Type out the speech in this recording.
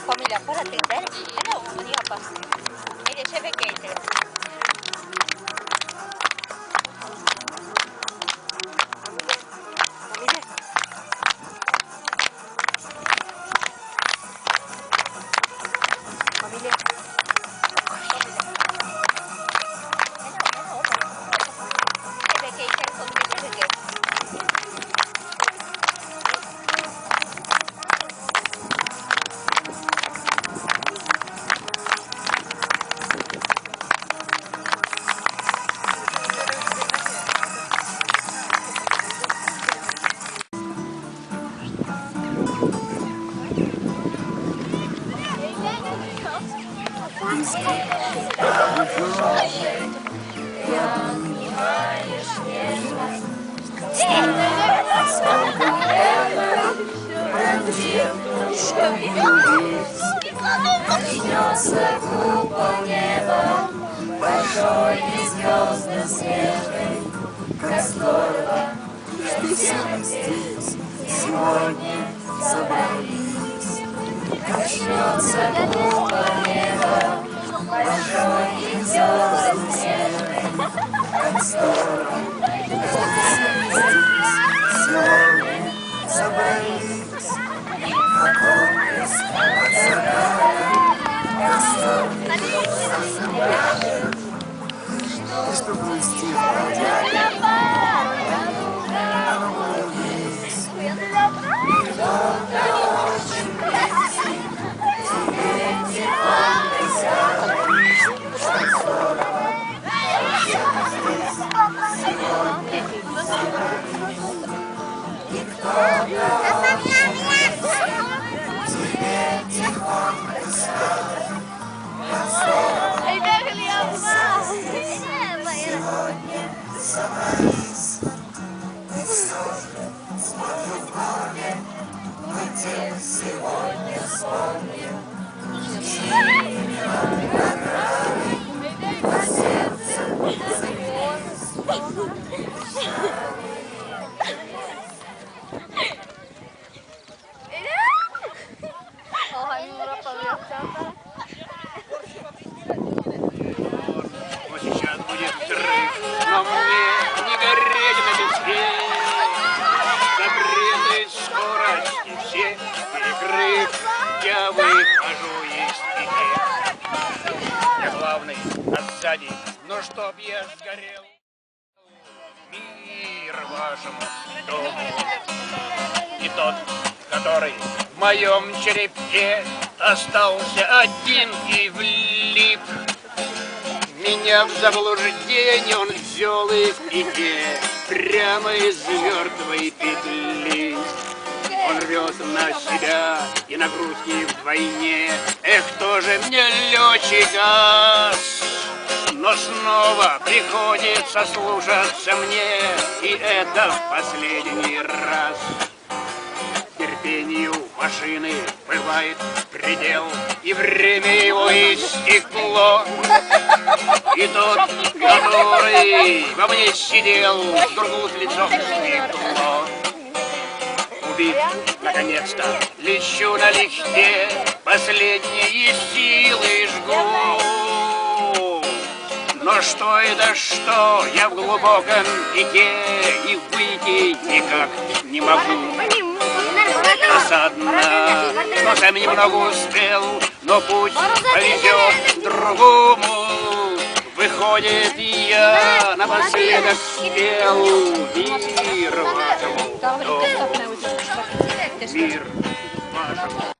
Familia, para atender, ano, maniya pa. Hindi, syempre kayo. Поднялся купол неба, большой и звезды свежий, как здорово, что все мы здесь сегодня собрались. Коснется купол неба, большой и звезды свежий, как здорово, что все мы здесь сегодня собрались. Что грустит, собрались, смотрю в голове, мы тех сегодня вспомним. Имена, награды, на сердце звезд. Вот сейчас будет взрыв, но мне не гореть на песке. Запреты скорости все перекрыв, я выхожу из стихи. Я главный, а сзади, но чтоб я сгорел. Мир вашему дому. И тот, который в моем черепке остался один и влип. Меня в заблуждение он ввел и в пике, прямо из мертвой петли. Он рвет на себя и нагрузки вдвойне. Эх, тоже мне летчика, но снова приходится слушаться мне, и это в последний раз. Терпению машины бывает предел, и время его истекло. И тот, который во мне сидел, вдруг лицом в стекло. убит. Наконец-то лечу налегке, последние силы жгу. Но что это что? Я в глубоком пике и выйти никак не могу. Досадно, но сам немного успел, но путь поведет к другому. Выходит, я напоследок спел мир вашему дому. Мир вашему